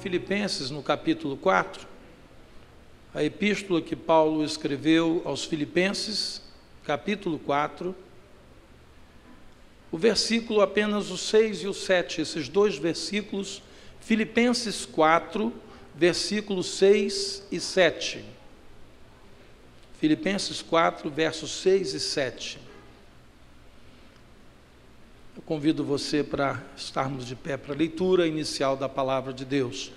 Filipenses, no capítulo 4, a epístola que Paulo escreveu aos Filipenses, capítulo 4, o versículo apenas o 6 e o 7, esses dois versículos, Filipenses 4, versículos 6 e 7. Filipenses 4, versos 6 e 7. Eu convido você para estarmos de pé para a leitura inicial da palavra de Deus.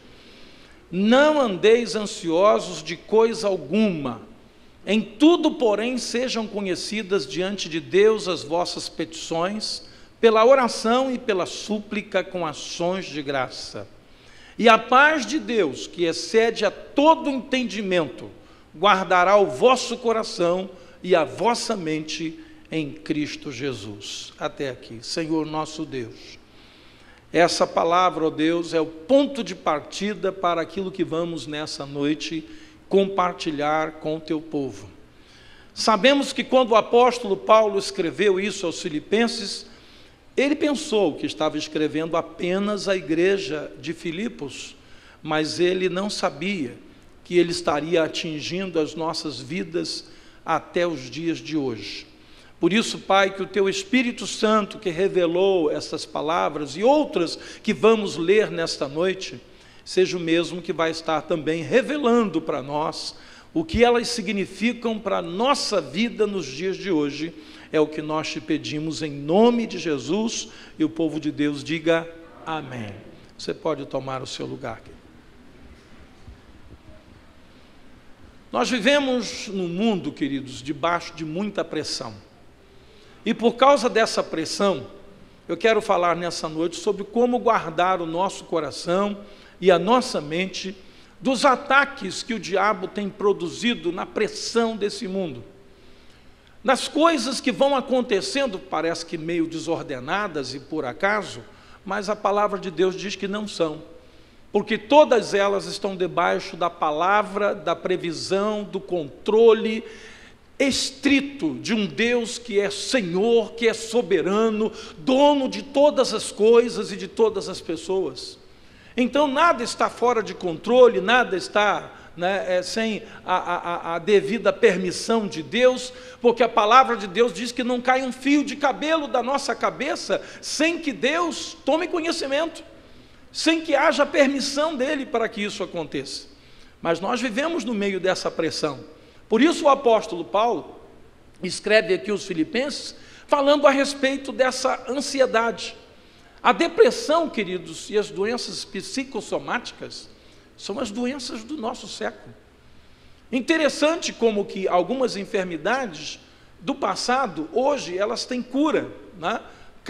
Não andeis ansiosos de coisa alguma, em tudo, porém, sejam conhecidas diante de Deus as vossas petições, pela oração e pela súplica com ações de graça. E a paz de Deus, que excede a todo entendimento, guardará o vosso coração e a vossa mente em Cristo Jesus. Até aqui. Senhor nosso Deus, essa palavra, ó Deus, é o ponto de partida para aquilo que vamos nessa noite compartilhar com o teu povo. Sabemos que quando o apóstolo Paulo escreveu isso aos Filipenses, ele pensou que estava escrevendo apenas à igreja de Filipos, mas ele não sabia que ele estaria atingindo as nossas vidas até os dias de hoje. Por isso, Pai, que o Teu Espírito Santo, que revelou essas palavras e outras que vamos ler nesta noite, seja o mesmo que vai estar também revelando para nós o que elas significam para a nossa vida nos dias de hoje. É o que nós te pedimos em nome de Jesus, e o povo de Deus diga amém. Você pode tomar o seu lugar aqui. Nós vivemos num mundo, queridos, debaixo de muita pressão. E por causa dessa pressão, eu quero falar nessa noite sobre como guardar o nosso coração e a nossa mente dos ataques que o diabo tem produzido na pressão desse mundo. Nas coisas que vão acontecendo, parece que meio desordenadas e por acaso, mas a palavra de Deus diz que não são. Porque todas elas estão debaixo da palavra, da previsão, do controle estrito de um Deus que é Senhor, que é soberano, dono de todas as coisas e de todas as pessoas. Então nada está fora de controle, nada está sem a devida permissão de Deus, porque a palavra de Deus diz que não cai um fio de cabelo da nossa cabeça sem que Deus tome conhecimento, sem que haja permissão dele para que isso aconteça. Mas nós vivemos no meio dessa pressão. Por isso o apóstolo Paulo escreve aqui aos Filipenses, falando a respeito dessa ansiedade. A depressão, queridos, e as doenças psicossomáticas são as doenças do nosso século. Interessante como que algumas enfermidades do passado, hoje, elas têm cura, né?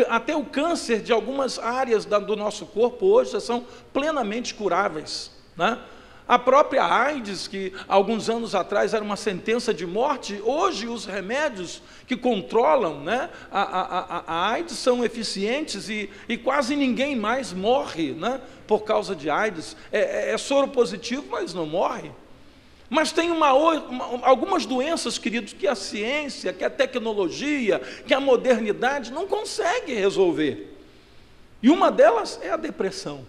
Até o câncer de algumas áreas do nosso corpo hoje já são plenamente curáveis, né? A própria AIDS, que alguns anos atrás era uma sentença de morte, hoje os remédios que controlam, né, a AIDS são eficientes e quase ninguém mais morre, né, por causa de AIDS. É soro positivo, mas não morre. Mas tem algumas doenças, queridos, que a ciência, que a tecnologia, que a modernidade não consegue resolver. E uma delas é a depressão.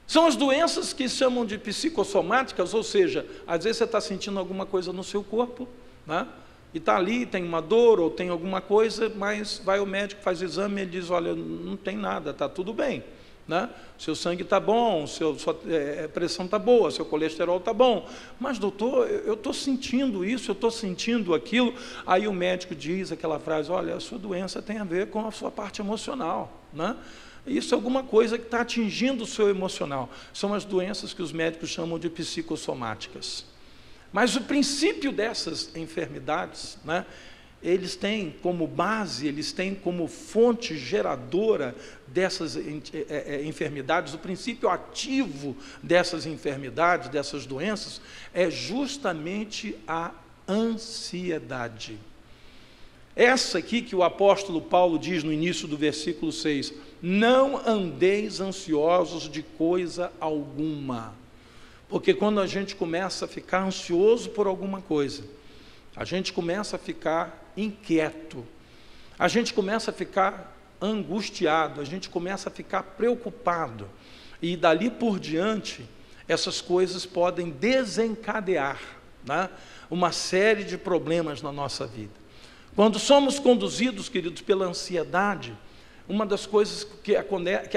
São as doenças que chamam de psicossomáticas, ou seja, às vezes você está sentindo alguma coisa no seu corpo, né? E está ali, tem uma dor ou tem alguma coisa, mas vai o médico, faz o exame e ele diz, olha, não tem nada, está tudo bem, né? Seu sangue está bom, sua pressão está boa, seu colesterol está bom, mas doutor, eu estou sentindo isso, eu estou sentindo aquilo. Aí o médico diz aquela frase, olha, a sua doença tem a ver com a sua parte emocional, né? Isso é alguma coisa que está atingindo o seu emocional. São as doenças que os médicos chamam de psicossomáticas. Mas o princípio dessas enfermidades, né, eles têm como base, eles têm como fonte geradora dessas enfermidades, o princípio ativo dessas enfermidades, dessas doenças, é justamente a ansiedade. Essa aqui que o apóstolo Paulo diz no início do versículo 6, não andeis ansiosos de coisa alguma. Porque quando a gente começa a ficar ansioso por alguma coisa, a gente começa a ficar inquieto, a gente começa a ficar angustiado, a gente começa a ficar preocupado, E dali por diante, essas coisas podem desencadear, né, uma série de problemas na nossa vida. Quando somos conduzidos, queridos, pela ansiedade, uma das coisas que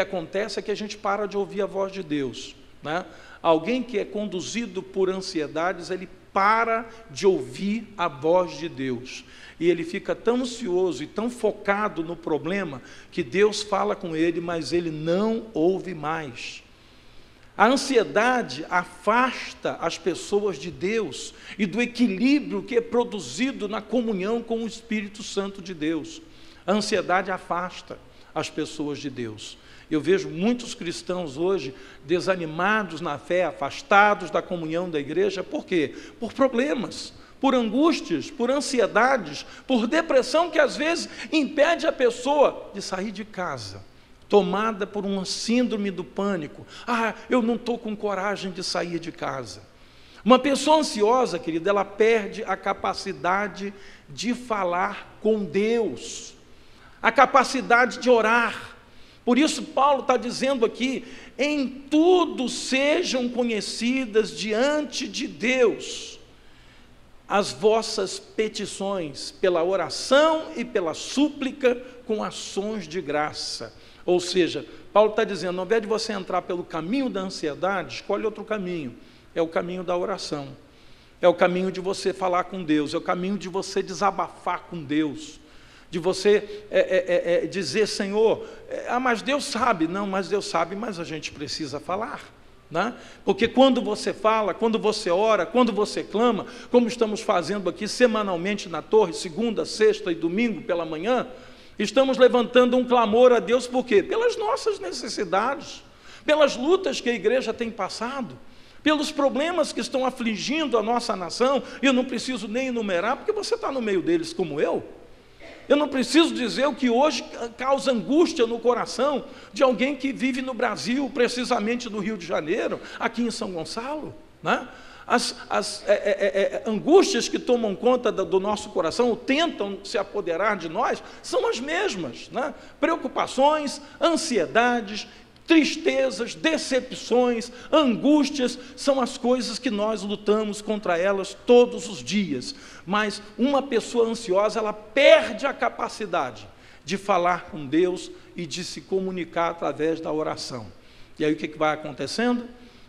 acontece é que a gente para de ouvir a voz de Deus, né? Alguém que é conduzido por ansiedades, ele para de ouvir a voz de Deus. E ele fica tão ansioso e tão focado no problema, que Deus fala com ele, mas ele não ouve mais. A ansiedade afasta as pessoas de Deus e do equilíbrio que é produzido na comunhão com o Espírito Santo de Deus. A ansiedade afasta as pessoas de Deus. Eu vejo muitos cristãos hoje desanimados na fé, afastados da comunhão da igreja. Por quê? Por problemas, por angústias, por ansiedades, por depressão que às vezes impede a pessoa de sair de casa, tomada por uma síndrome do pânico. Eu não estou com coragem de sair de casa. Uma pessoa ansiosa, querida, ela perde a capacidade de falar com Deus, a capacidade de orar. Por isso Paulo está dizendo aqui, em tudo sejam conhecidas diante de Deus as vossas petições, pela oração e pela súplica, com ações de graça. Ou seja, Paulo está dizendo, ao invés de você entrar pelo caminho da ansiedade, escolhe outro caminho. É o caminho da oração, é o caminho de você falar com Deus, é o caminho de você desabafar com Deus, de você dizer, Senhor, mas Deus sabe. Não, mas Deus sabe, mas a gente precisa falar, né? Porque quando você fala, quando você ora, quando você clama, como estamos fazendo aqui semanalmente na torre, segunda, sexta e domingo pela manhã, estamos levantando um clamor a Deus. Por quê? Pelas nossas necessidades, pelas lutas que a igreja tem passado, pelos problemas que estão afligindo a nossa nação. E eu não preciso nem enumerar, porque você está no meio deles como eu. Eu não preciso dizer o que hoje causa angústia no coração de alguém que vive no Brasil, precisamente no Rio de Janeiro, aqui em São Gonçalo, né? As angústias que tomam conta do nosso coração, ou tentam se apoderar de nós, são as mesmas, né? Preocupações, ansiedades, tristezas, decepções, angústias, são as coisas que nós lutamos contra elas todos os dias. Mas uma pessoa ansiosa, ela perde a capacidade de falar com Deus e de se comunicar através da oração. E aí o que vai acontecendo?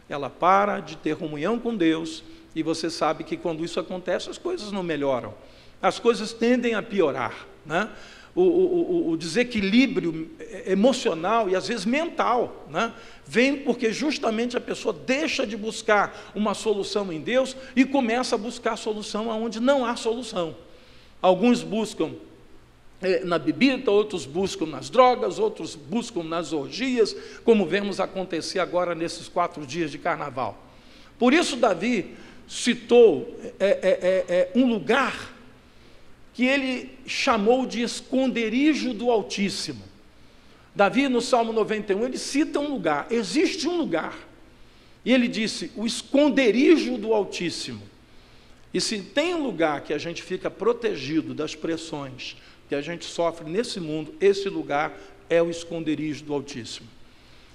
Ela para de ter comunhão com Deus, e você sabe que quando isso acontece, as coisas não melhoram, as coisas tendem a piorar, né? O desequilíbrio emocional e às vezes mental, né, vem porque justamente a pessoa deixa de buscar uma solução em Deus e começa a buscar solução onde não há solução. Alguns buscam na bebida, outros buscam nas drogas, outros buscam nas orgias, como vemos acontecer agora nesses 4 dias de carnaval. Por isso Davi citou um lugar que ele chamou de esconderijo do Altíssimo. Davi, no Salmo 91, ele cita um lugar, existe um lugar, e ele disse, o esconderijo do Altíssimo. E se tem um lugar que a gente fica protegido das pressões que a gente sofre nesse mundo, esse lugar é o esconderijo do Altíssimo.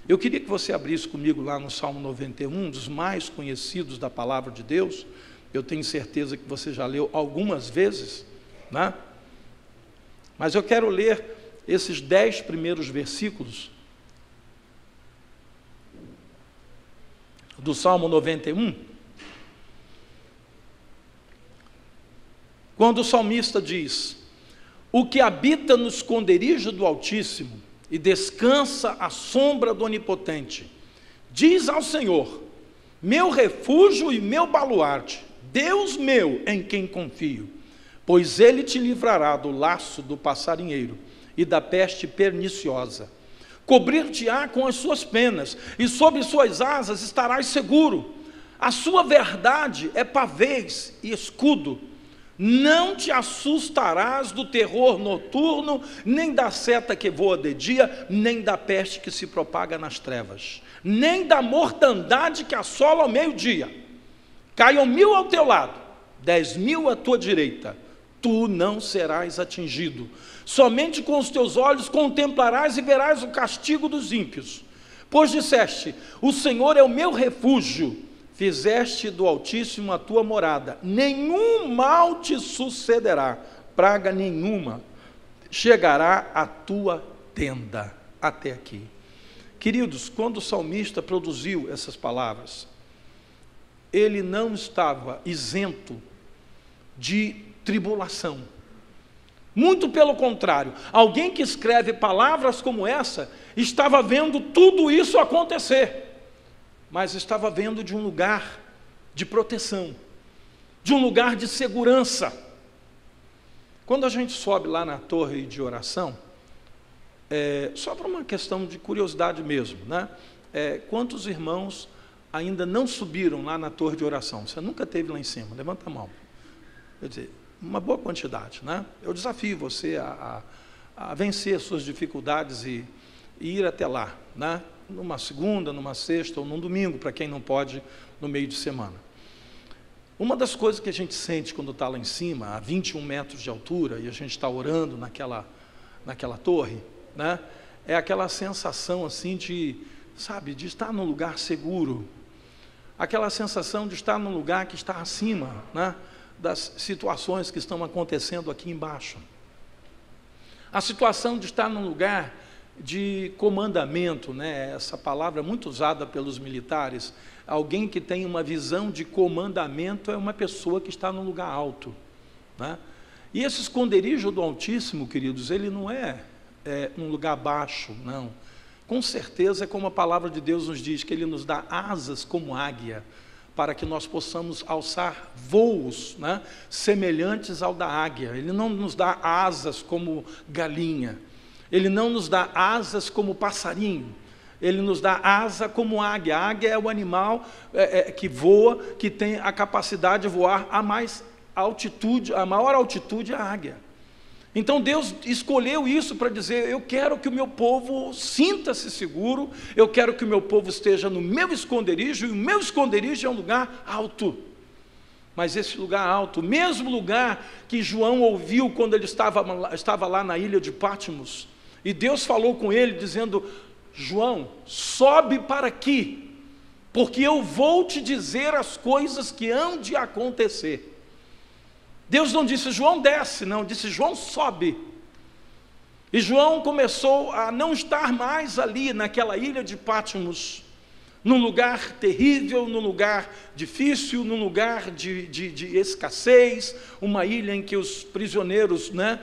Eu queria que você abrisse comigo lá no Salmo 91, um dos mais conhecidos da palavra de Deus. Eu tenho certeza que você já leu algumas vezes, né? Mas eu quero ler esses 10 primeiros versículos do Salmo 91, quando o salmista diz, o que habita no esconderijo do Altíssimo e descansa à sombra do Onipotente, diz ao Senhor, meu refúgio e meu baluarte, Deus meu em quem confio, pois ele te livrará do laço do passarinheiro e da peste perniciosa. Cobrir-te-á com as suas penas, e sob suas asas estarás seguro. A sua verdade é pavês e escudo. Não te assustarás do terror noturno, nem da seta que voa de dia, nem da peste que se propaga nas trevas, nem da mortandade que assola ao meio-dia. Caiam 1000 ao teu lado, 10.000 à tua direita, tu não serás atingido. Somente com os teus olhos contemplarás e verás o castigo dos ímpios, Pois disseste: o Senhor é o meu refúgio, fizeste do Altíssimo a tua morada, nenhum mal te sucederá, praga nenhuma chegará à tua tenda. Até aqui. Queridos, quando o salmista produziu essas palavras, ele não estava isento de tribulação. Muito pelo contrário, alguém que escreve palavras como essa, estava vendo tudo isso acontecer, mas estava vendo de um lugar de proteção, de um lugar de segurança. Quando a gente sobe lá na torre de oração, só para uma questão de curiosidade mesmo, né? Quantos irmãos ainda não subiram lá na torre de oração? Você nunca esteve lá em cima? Levanta a mão. Quer dizer, uma boa quantidade, né? Eu desafio você a vencer as suas dificuldades e ir até lá, né? Numa segunda, numa sexta ou num domingo, para quem não pode, no meio de semana. Uma das coisas que a gente sente quando está lá em cima, a 21 metros de altura, e a gente está orando naquela torre, né? É aquela sensação assim de, sabe, de estar num lugar seguro, aquela sensação de estar num lugar que está acima, né, das situações que estão acontecendo aqui embaixo, a situação de estar num lugar de comandamento, né? Essa palavra é muito usada pelos militares. Alguém que tem uma visão de comandamento é uma pessoa que está num lugar alto, né? E esse esconderijo do Altíssimo, queridos, ele não é um lugar baixo, não. Com certeza é como a palavra de Deus nos diz, que Ele nos dá asas como águia, para que nós possamos alçar voos, né, semelhantes ao da águia. Ele não nos dá asas como galinha, Ele não nos dá asas como passarinho, Ele nos dá asa como águia. A águia é o animal que voa, que tem a capacidade de voar a mais altitude, a maior altitude é a águia. Então Deus escolheu isso para dizer: eu quero que o meu povo sinta-se seguro, eu quero que o meu povo esteja no meu esconderijo, e o meu esconderijo é um lugar alto. Mas esse lugar alto, o mesmo lugar que João ouviu quando ele estava lá na ilha de Patmos, e Deus falou com ele dizendo: João, sobe para aqui, porque eu vou te dizer as coisas que hão de acontecer. Deus não disse: João desce, não, disse: João sobe. E João começou a não estar mais ali naquela ilha de Patmos, num lugar terrível, num lugar difícil, num lugar de escassez, uma ilha em que os prisioneiros, né,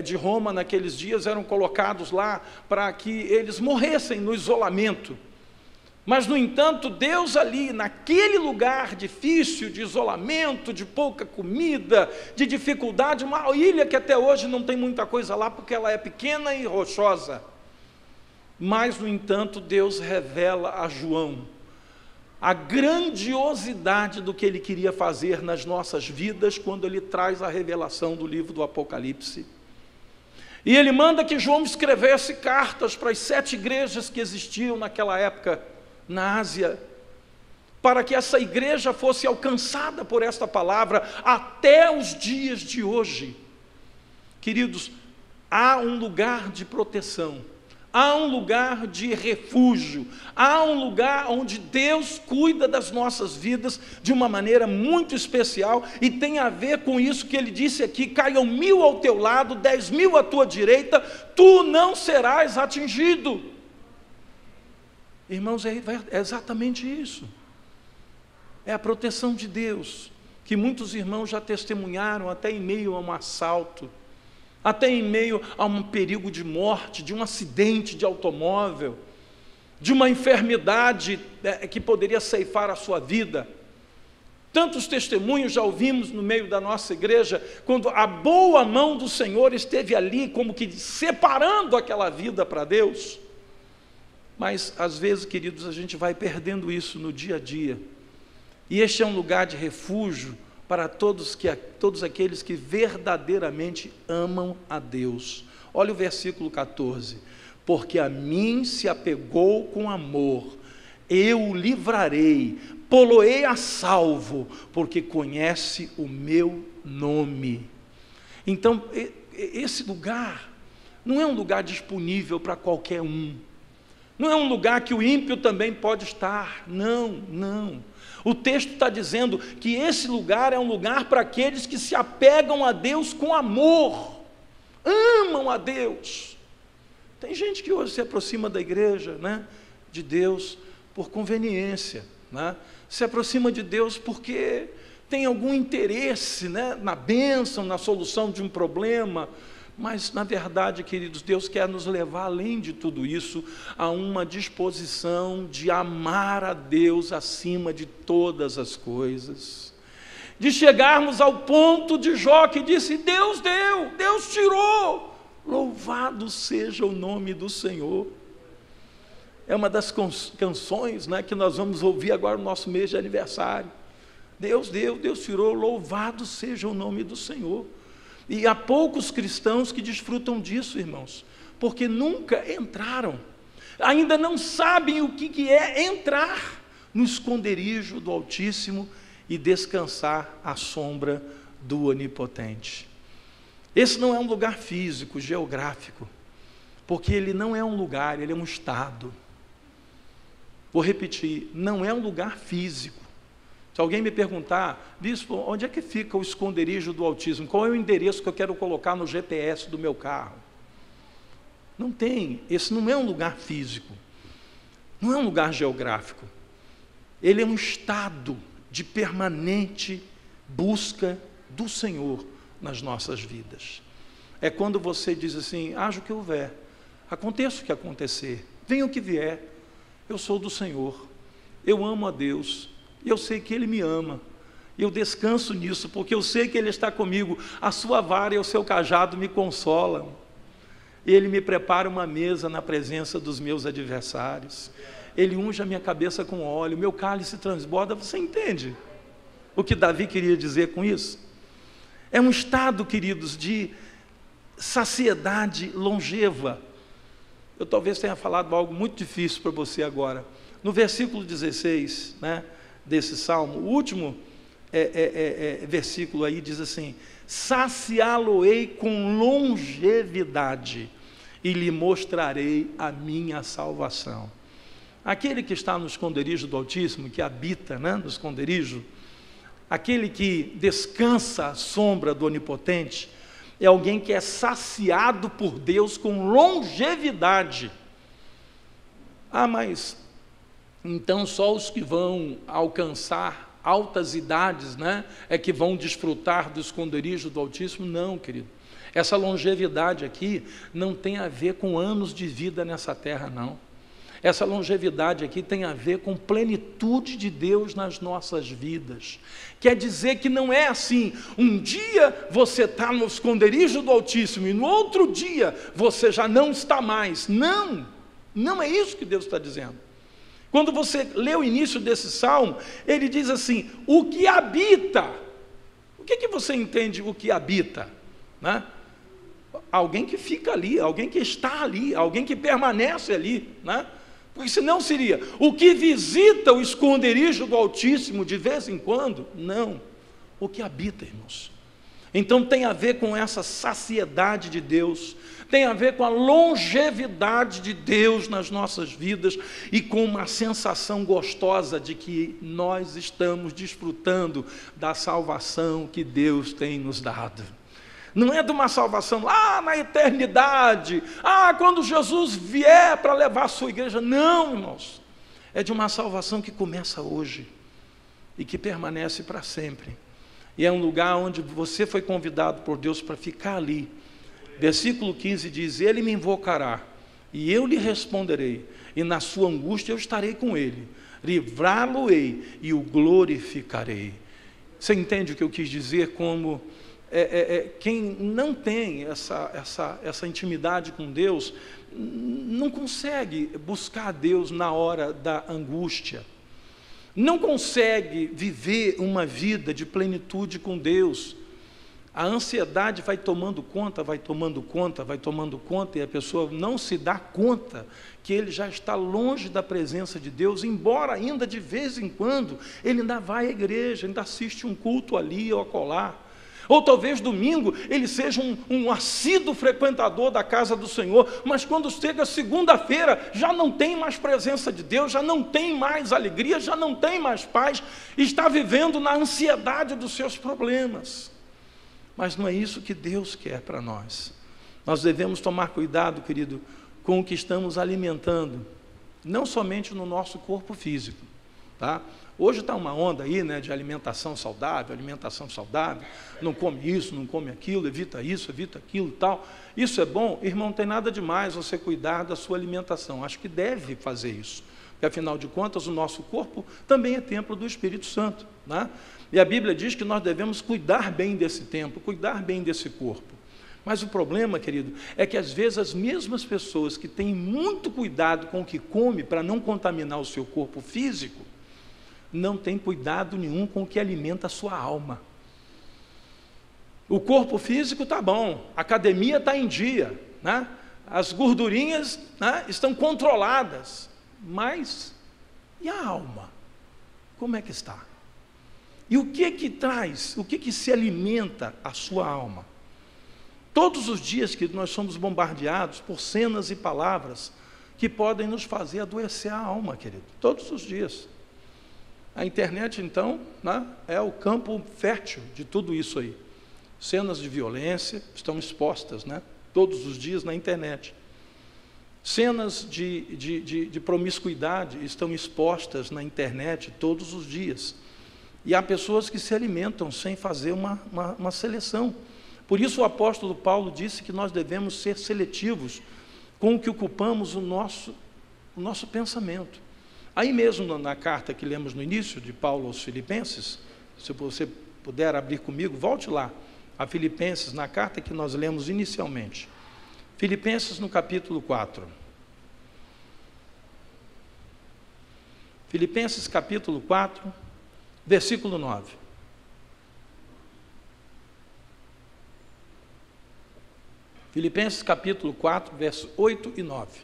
de Roma naqueles dias eram colocados lá para que eles morressem no isolamento. Mas, no entanto, Deus ali, naquele lugar difícil, de isolamento, de pouca comida, de dificuldade, uma ilha que até hoje não tem muita coisa lá, porque ela é pequena e rochosa. Mas, no entanto, Deus revela a João a grandiosidade do que Ele queria fazer nas nossas vidas, quando Ele traz a revelação do livro do Apocalipse. E Ele manda que João escrevesse cartas para as 7 igrejas que existiam naquela época, na Ásia, para que essa igreja fosse alcançada por esta palavra até os dias de hoje. Queridos, há um lugar de proteção, há um lugar de refúgio, há um lugar onde Deus cuida das nossas vidas de uma maneira muito especial, e tem a ver com isso que Ele disse aqui: caiam 1000 ao teu lado, 10.000 à tua direita, tu não serás atingido. Irmãos, é exatamente isso. É a proteção de Deus, que muitos irmãos já testemunharam, até em meio a um assalto, até em meio a um perigo de morte, de um acidente de automóvel, de uma enfermidade que poderia ceifar a sua vida. Tantos testemunhos já ouvimos no meio da nossa igreja, quando a boa mão do Senhor esteve ali, como que separando aquela vida para Deus. Mas, às vezes, queridos, a gente vai perdendo isso no dia a dia. E este é um lugar de refúgio para todos aqueles que verdadeiramente amam a Deus. Olha o versículo 14. Porque a mim se apegou com amor, eu o livrarei, pô-lo-ei a salvo, porque conhece o meu nome. Então, esse lugar não é um lugar disponível para qualquer um. Não é um lugar que o ímpio também pode estar. Não, não. O texto está dizendo que esse lugar é um lugar para aqueles que se apegam a Deus com amor, amam a Deus. Tem gente que hoje se aproxima da igreja, né, de Deus por conveniência, né? Se aproxima de Deus porque tem algum interesse, né, na bênção, na solução de um problema. Mas, na verdade, queridos, Deus quer nos levar, além de tudo isso, a uma disposição de amar a Deus acima de todas as coisas, de chegarmos ao ponto de Jó, que disse: Deus deu, Deus tirou, louvado seja o nome do Senhor. É uma das canções, né, que nós vamos ouvir agora no nosso mês de aniversário. Deus deu, Deus tirou, louvado seja o nome do Senhor. E há poucos cristãos que desfrutam disso, irmãos, porque nunca entraram, ainda não sabem o que é entrar no esconderijo do Altíssimo e descansar à sombra do Onipotente. Esse não é um lugar físico, geográfico, porque ele não é um lugar, ele é um estado. Vou repetir, não é um lugar físico. Se alguém me perguntar: bispo, onde é que fica o esconderijo do Altíssimo? Qual é o endereço que eu quero colocar no GPS do meu carro? Não tem, esse não é um lugar físico, não é um lugar geográfico. Ele é um estado de permanente busca do Senhor nas nossas vidas. É quando você diz assim: haja o que houver, aconteça o que acontecer, venha o que vier, eu sou do Senhor, eu amo a Deus, e eu sei que Ele me ama, eu descanso nisso, porque eu sei que Ele está comigo, a sua vara e o seu cajado me consolam, Ele me prepara uma mesa na presença dos meus adversários, Ele unge a minha cabeça com óleo, meu cálice transborda. Você entende o que Davi queria dizer com isso? É um estado, queridos, de saciedade longeva. Eu talvez tenha falado algo muito difícil para você agora. No versículo 16, né, desse salmo, o último versículo aí diz assim: saciá-lo-ei com longevidade e lhe mostrarei a minha salvação. Aquele que está no esconderijo do Altíssimo, que habita, né, no esconderijo, aquele que descansa à sombra do Onipotente, é alguém que é saciado por Deus com longevidade. Ah, mas então só os que vão alcançar altas idades, né, é que vão desfrutar do esconderijo do Altíssimo? Não, querido. Essa longevidade aqui não tem a ver com anos de vida nessa terra, não. Essa longevidade aqui tem a ver com plenitude de Deus nas nossas vidas. Quer dizer que não é assim: um dia você está no esconderijo do Altíssimo e no outro dia você já não está mais. Não, não é isso que Deus está dizendo. Quando você lê o início desse salmo, ele diz assim: o que habita. O que você entende o que habita? Né? Alguém que fica ali, alguém que está ali, alguém que permanece ali, né? Porque senão seria o que visita o esconderijo do Altíssimo de vez em quando. Não, o que habita, irmãos. Então tem a ver com essa saciedade de Deus, tem a ver com a longevidade de Deus nas nossas vidas e com uma sensação gostosa de que nós estamos desfrutando da salvação que Deus tem nos dado. Não é de uma salvação lá na eternidade, quando Jesus vier para levar a sua igreja. Não, irmãos. É de uma salvação que começa hoje e que permanece para sempre. E é um lugar onde você foi convidado por Deus para ficar ali. Versículo 15 diz: Ele me invocará, e eu lhe responderei, e na sua angústia eu estarei com ele, livrá-lo-ei e o glorificarei. Você entende o que eu quis dizer? Como quem não tem essa intimidade com Deus, não consegue buscar Deus na hora da angústia, não consegue viver uma vida de plenitude com Deus. A ansiedade vai tomando conta, vai tomando conta, vai tomando conta, e a pessoa não se dá conta que ele já está longe da presença de Deus, embora ainda de vez em quando ele ainda vai à igreja, ainda assiste um culto ali ou acolá. Ou talvez domingo ele seja um assíduo frequentador da casa do Senhor, mas quando chega segunda-feira já não tem mais presença de Deus, já não tem mais alegria, já não tem mais paz, está vivendo na ansiedade dos seus problemas. Mas não é isso que Deus quer para nós. Nós devemos tomar cuidado, querido, com o que estamos alimentando, não somente no nosso corpo físico, tá? Hoje está uma onda aí, né, de alimentação saudável, não come isso, não come aquilo, evita isso, evita aquilo e tal. Isso é bom? Irmão, não tem nada demais você cuidar da sua alimentação. Acho que deve fazer isso, porque afinal de contas o nosso corpo também é templo do Espírito Santo, né? E a Bíblia diz que nós devemos cuidar bem desse templo, cuidar bem desse corpo. Mas o problema, querido, é que às vezes as mesmas pessoas que têm muito cuidado com o que come para não contaminar o seu corpo físico, não tem cuidado nenhum com o que alimenta a sua alma. O corpo físico está bom, a academia está em dia, né? As gordurinhas, né, estão controladas, mas e a alma? Como é que está? E o que traz, o que se alimenta a sua alma? Todos os dias que nós somos bombardeados por cenas e palavras que podem nos fazer adoecer a alma, querido, todos os dias. A internet, então, né, é o campo fértil de tudo isso aí. Cenas de violência estão expostas, né, todos os dias na internet. Cenas de promiscuidade estão expostas na internet todos os dias. E há pessoas que se alimentam sem fazer uma seleção. Por isso o apóstolo Paulo disse que nós devemos ser seletivos com o que ocupamos o nosso pensamento. Aí mesmo na carta que lemos no início, de Paulo aos Filipenses, se você puder abrir comigo, volte lá, a Filipenses, na carta que nós lemos inicialmente. Filipenses no capítulo 4. Filipenses capítulo 4, versículo 9. Filipenses capítulo 4, versos 8 e 9.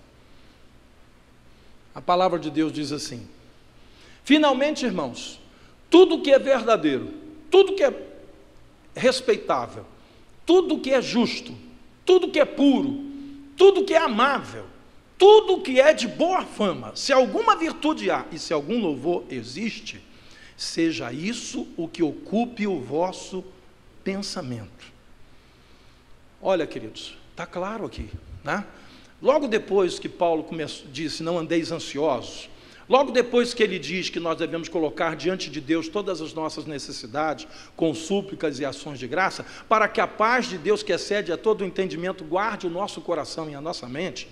A palavra de Deus diz assim: finalmente, irmãos, tudo que é verdadeiro, tudo que é respeitável, tudo que é justo, tudo que é puro, tudo que é amável, tudo que é de boa fama, se alguma virtude há e se algum louvor existe, seja isso o que ocupe o vosso pensamento. Olha, queridos, está claro aqui, né? Logo depois que Paulo disse, não andeis ansiosos, logo depois que ele diz que nós devemos colocar diante de Deus todas as nossas necessidades, com súplicas e ações de graça, para que a paz de Deus, que excede a todo o entendimento, guarde o nosso coração e a nossa mente,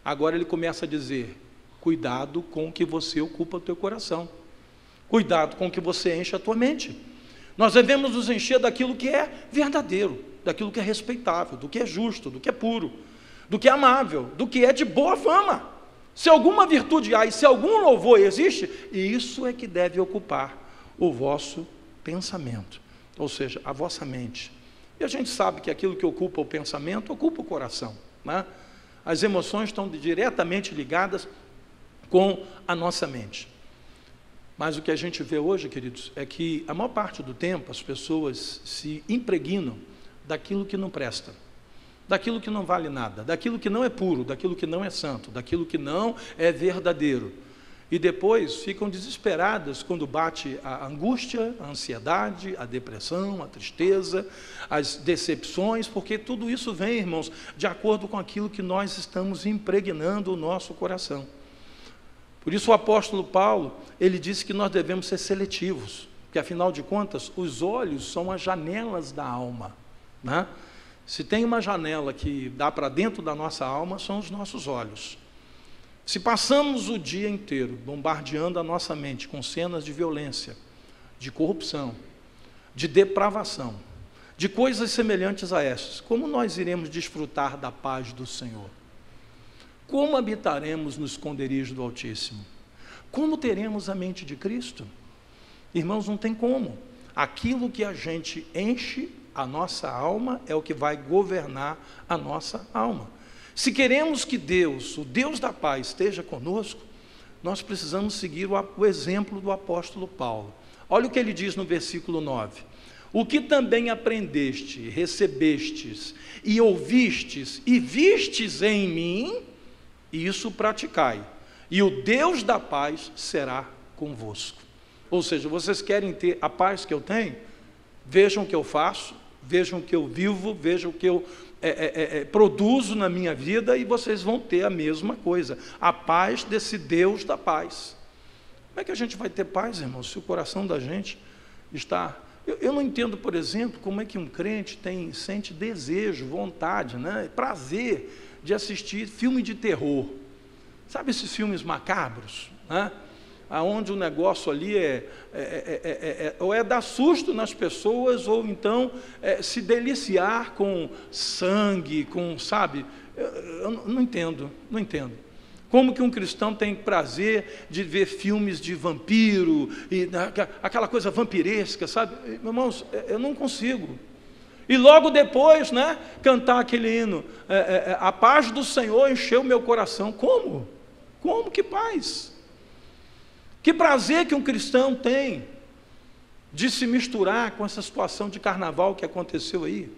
agora ele começa a dizer, cuidado com o que você ocupa o teu coração, cuidado com o que você enche a tua mente. Nós devemos nos encher daquilo que é verdadeiro, daquilo que é respeitável, do que é justo, do que é puro, do que é amável, do que é de boa fama. Se alguma virtude há e se algum louvor existe, isso é que deve ocupar o vosso pensamento, ou seja, a vossa mente. E a gente sabe que aquilo que ocupa o pensamento, ocupa o coração, né? As emoções estão diretamente ligadas com a nossa mente. Mas o que a gente vê hoje, queridos, é que a maior parte do tempo as pessoas se impregnam daquilo que não presta, daquilo que não vale nada, daquilo que não é puro, daquilo que não é santo, daquilo que não é verdadeiro. E depois ficam desesperadas quando bate a angústia, a ansiedade, a depressão, a tristeza, as decepções, porque tudo isso vem, irmãos, de acordo com aquilo que nós estamos impregnando o nosso coração. Por isso o apóstolo Paulo, ele disse que nós devemos ser seletivos, porque afinal de contas, os olhos são as janelas da alma, né? Se tem uma janela que dá para dentro da nossa alma, são os nossos olhos. Se passamos o dia inteiro bombardeando a nossa mente com cenas de violência, de corrupção, de depravação, de coisas semelhantes a essas, como nós iremos desfrutar da paz do Senhor? Como habitaremos no esconderijo do Altíssimo? Como teremos a mente de Cristo? Irmãos, não tem como. Aquilo que a gente enche a nossa alma é o que vai governar a nossa alma. Se queremos que Deus, o Deus da paz, esteja conosco, nós precisamos seguir o exemplo do apóstolo Paulo. Olha o que ele diz no versículo 9. o que também aprendeste, recebestes e ouvistes e vistes em mim, isso praticai, e o Deus da paz será convosco. Ou seja, vocês querem ter a paz que eu tenho? Vejam o que eu faço, vejam o que eu vivo, vejam o que eu produzo na minha vida, e vocês vão ter a mesma coisa, a paz desse Deus da paz. Como é que a gente vai ter paz, irmãos, se o coração da gente está... Eu não entendo, por exemplo, como é que um crente sente desejo, vontade, né, prazer de assistir filme de terror. Sabe esses filmes macabros, né? Onde o negócio ali ou é dar susto nas pessoas, ou então se deliciar com sangue, sabe? Eu não entendo. Como que um cristão tem prazer de ver filmes de vampiro, e aquela coisa vampiresca, sabe? Irmãos, eu não consigo. E logo depois, né, cantar aquele hino, a paz do Senhor encheu meu coração. Como? Que paz? Que prazer que um cristão tem de se misturar com essa situação de carnaval que aconteceu aí.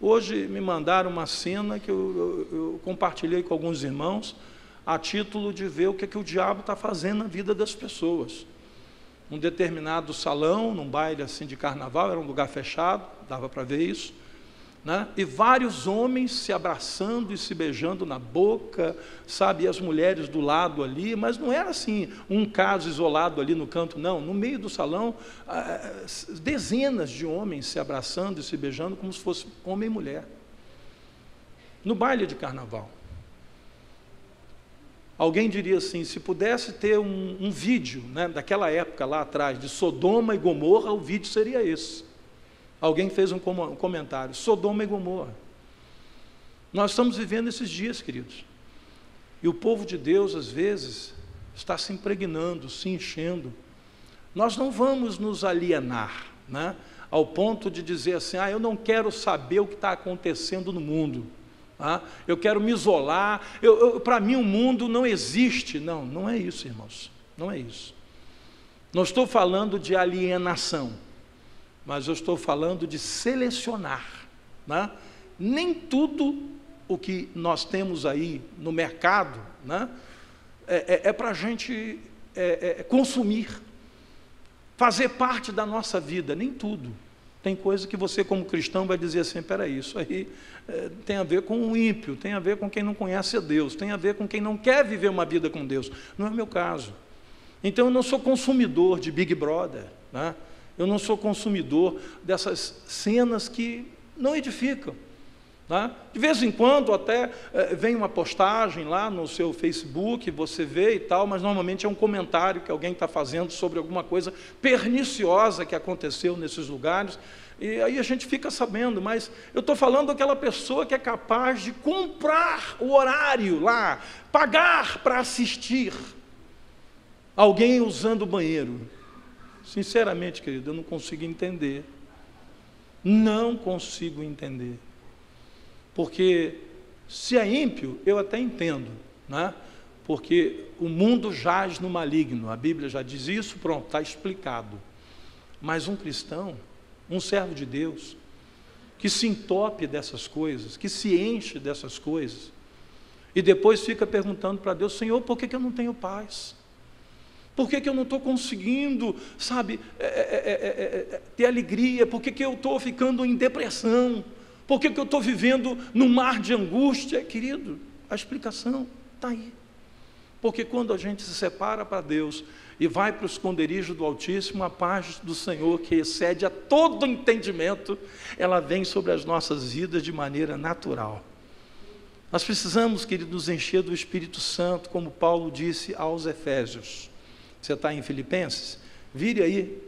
Hoje me mandaram uma cena que eu compartilhei com alguns irmãos, a título de ver o que o diabo está fazendo na vida das pessoas. Um determinado salão, num baile assim de carnaval, era um lugar fechado, dava para ver isso, né? E vários homens se abraçando e se beijando na boca, sabe, e as mulheres do lado ali, mas não era assim, um caso isolado ali no canto, não. No meio do salão, dezenas de homens se abraçando e se beijando como se fosse homem e mulher. No baile de carnaval. Alguém diria assim, se pudesse ter um vídeo, né, daquela época lá atrás, de Sodoma e Gomorra, o vídeo seria esse. Alguém fez um comentário, Sodoma e Gomorra. Nós estamos vivendo esses dias, queridos. E o povo de Deus, às vezes, está se impregnando, se enchendo. Nós não vamos nos alienar, né, ao ponto de dizer assim, eu não quero saber o que está acontecendo no mundo. Eu quero me isolar, para mim o mundo não existe. Não é isso, irmãos, não é isso. Não estou falando de alienação, mas eu estou falando de selecionar, né? Nem tudo o que nós temos aí no mercado, né, para a gente consumir, fazer parte da nossa vida, nem tudo. Tem coisa que você, como cristão, vai dizer assim, peraí, isso aí tem a ver com o ímpio, tem a ver com quem não conhece a Deus, tem a ver com quem não quer viver uma vida com Deus. Não é o meu caso. Então, eu não sou consumidor de Big Brother, né? Eu não sou consumidor dessas cenas que não edificam, né? De vez em quando, até vem uma postagem lá no seu Facebook, você vê e tal, mas normalmente é um comentário que alguém está fazendo sobre alguma coisa perniciosa que aconteceu nesses lugares, e aí a gente fica sabendo. Mas eu estou falando daquela pessoa que é capaz de comprar o horário lá, pagar para assistir alguém usando o banheiro. Sinceramente, querido, eu não consigo entender. Não consigo entender. Porque se é ímpio, eu até entendo, né? Porque o mundo jaz no maligno, a Bíblia já diz isso, pronto, está explicado. Mas um cristão, um servo de Deus, que se entope dessas coisas, que se enche dessas coisas, e depois fica perguntando para Deus, Senhor, por que eu não tenho paz? Por que eu não estou conseguindo, sabe, ter alegria? Por que eu estou ficando em depressão? Por que eu estou vivendo num mar de angústia? Querido, a explicação está aí. Porque quando a gente se separa para Deus e vai para o esconderijo do Altíssimo, a paz do Senhor, que excede a todo entendimento, ela vem sobre as nossas vidas de maneira natural. Nós precisamos, querido, nos encher do Espírito Santo, como Paulo disse aos Efésios. Você está em Filipenses? Vire aí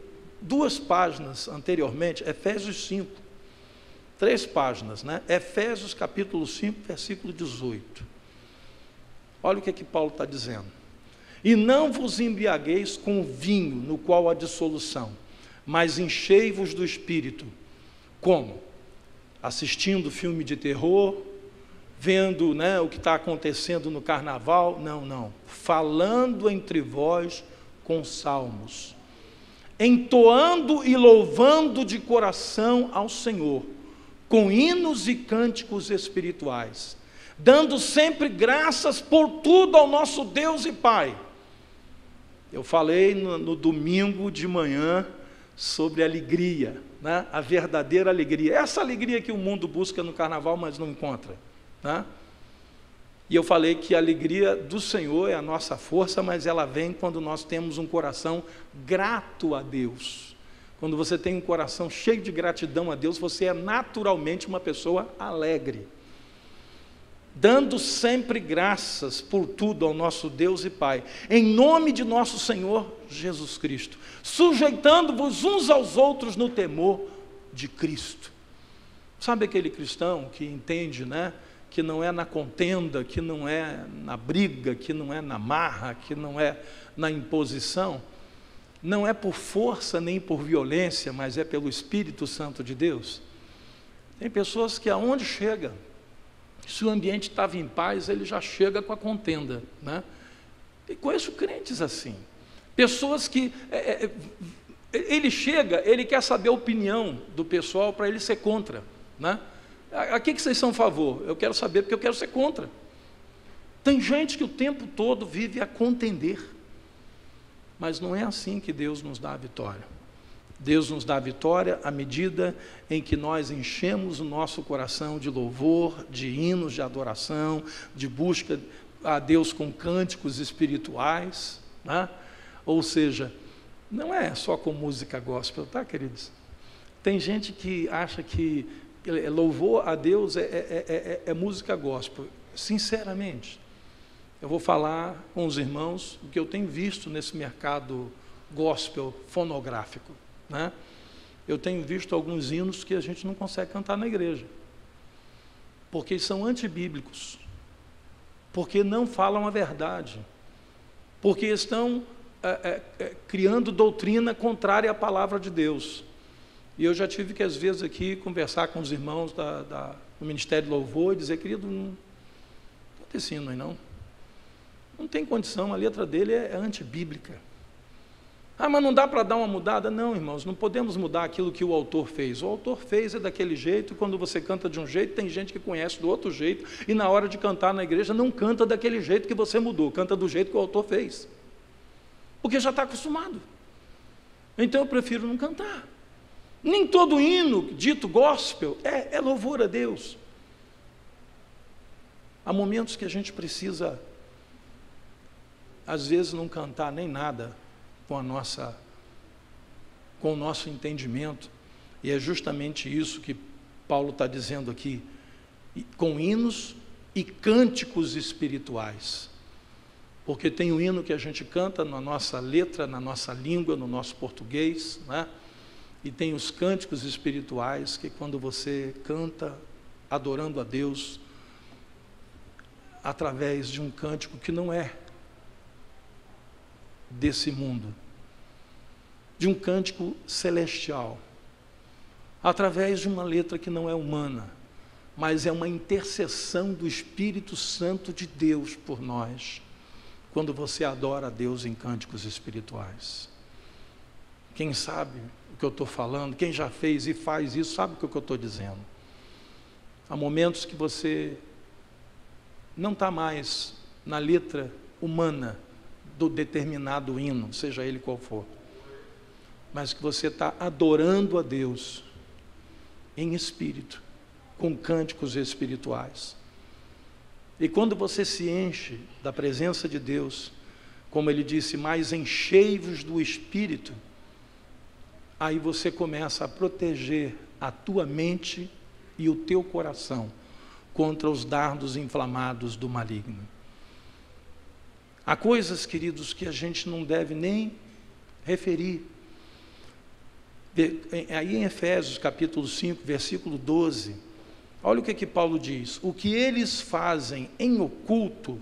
2 páginas anteriormente, Efésios 5. 3 páginas, né? Efésios capítulo 5, versículo 18. Olha o que Paulo está dizendo. E não vos embriagueis com vinho, no qual há dissolução, mas enchei-vos do Espírito. Como? Assistindo filme de terror, vendo, né, o que está acontecendo no carnaval? Não. Falando entre vós com salmos, entoando e louvando de coração ao Senhor, com hinos e cânticos espirituais, dando sempre graças por tudo ao nosso Deus e Pai. Eu falei no domingo de manhã sobre alegria, né? A verdadeira alegria, essa alegria que o mundo busca no carnaval, mas não encontra, né? E eu falei que a alegria do Senhor é a nossa força, mas ela vem quando nós temos um coração grato a Deus. Quando você tem um coração cheio de gratidão a Deus, você é naturalmente uma pessoa alegre, dando sempre graças por tudo ao nosso Deus e Pai, em nome de nosso Senhor Jesus Cristo, sujeitando-vos uns aos outros no temor de Cristo. Sabe aquele cristão que entende, né, que não é na contenda, que não é na briga, que não é na marra, que não é na imposição, não é por força nem por violência, mas é pelo Espírito Santo de Deus? Tem pessoas que aonde chega, se o ambiente estava em paz, ele já chega com a contenda, né? E conheço crentes assim, pessoas que ele chega, ele quer saber a opinião do pessoal para ele ser contra, né? A que vocês são a favor? Eu quero saber porque eu quero ser contra. Tem gente que o tempo todo vive a contender, mas não é assim que Deus nos dá a vitória. Deus nos dá a vitória à medida em que nós enchemos o nosso coração de louvor, de hinos de adoração, de busca a Deus com cânticos espirituais, né? Ou seja, não é só com música gospel, tá, queridos? Tem gente que acha que louvor a Deus é música gospel. Sinceramente, eu vou falar com os irmãos o que eu tenho visto nesse mercado gospel fonográfico, né? Eu tenho visto alguns hinos que a gente não consegue cantar na igreja, porque são antibíblicos, porque não falam a verdade, porque estão criando doutrina contrária à palavra de Deus. E eu já tive que, às vezes, aqui conversar com os irmãos do Ministério de Louvor e dizer, querido, não tem esse hino aí não. Não tem condição, a letra dele é antibíblica. Ah, mas não dá para dar uma mudada? Não, irmãos, não podemos mudar aquilo que o autor fez. O autor fez daquele jeito, e quando você canta de um jeito, tem gente que conhece do outro jeito, e na hora de cantar na igreja, não canta daquele jeito que você mudou, canta do jeito que o autor fez. Porque já está acostumado. Então eu prefiro não cantar. Nem todo hino dito gospel é louvor a Deus. Há momentos que a gente precisa, às vezes, não cantar nem nada com o nosso entendimento, e é justamente isso que Paulo está dizendo aqui, com hinos e cânticos espirituais, porque tem o hino que a gente canta na nossa letra, na nossa língua, no nosso português, né? E tem os cânticos espirituais, que quando você canta adorando a Deus, através de um cântico que não é desse mundo, de um cântico celestial, através de uma letra que não é humana, mas é uma intercessão do Espírito Santo de Deus por nós, quando você adora a Deus em cânticos espirituais. Quem sabe o que eu estou falando, quem já fez e faz isso, sabe o que eu estou dizendo. Há momentos que você não está mais na letra humana do determinado hino, seja ele qual for, mas que você está adorando a Deus em espírito, com cânticos espirituais. E quando você se enche da presença de Deus, como ele disse, mais enchei-vos do Espírito, aí você começa a proteger a tua mente e o teu coração contra os dardos inflamados do maligno. Há coisas, queridos, que a gente não deve nem referir. Aí em Efésios capítulo 5, versículo 12, olha o que Paulo diz: o que eles fazem em oculto,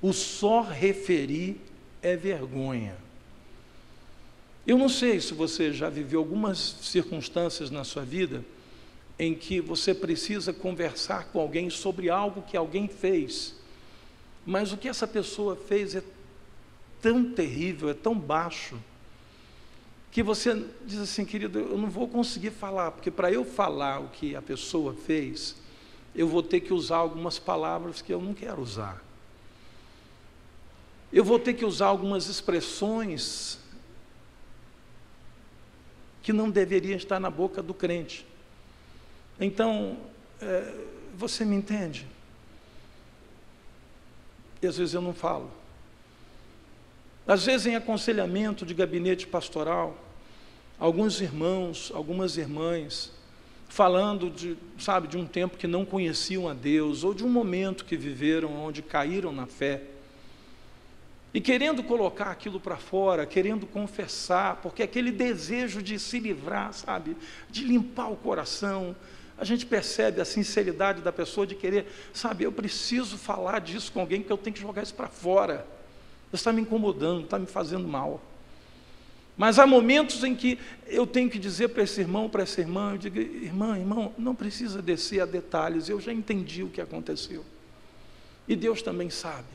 o só referir é vergonha. Eu não sei se você já viveu algumas circunstâncias na sua vida em que você precisa conversar com alguém sobre algo que alguém fez, mas o que essa pessoa fez é tão terrível, é tão baixo, que você diz assim, querido, eu não vou conseguir falar, porque para eu falar o que a pessoa fez, eu vou ter que usar algumas palavras que eu não quero usar. Eu vou ter que usar algumas expressões que não deveriam estar na boca do crente. Então, você me entende? E às vezes eu não falo. Às vezes em aconselhamento de gabinete pastoral, alguns irmãos, algumas irmãs, falando de um tempo que não conheciam a Deus, ou de um momento que viveram onde caíram na fé, e querendo colocar aquilo para fora, querendo confessar, porque aquele desejo de se livrar, de limpar o coração, a gente percebe a sinceridade da pessoa de querer, eu preciso falar disso com alguém, porque eu tenho que jogar isso para fora, isso está me incomodando, está me fazendo mal. Mas há momentos em que eu tenho que dizer para esse irmão, para essa irmã, eu digo, irmão, não precisa descer a detalhes, eu já entendi o que aconteceu. E Deus também sabe.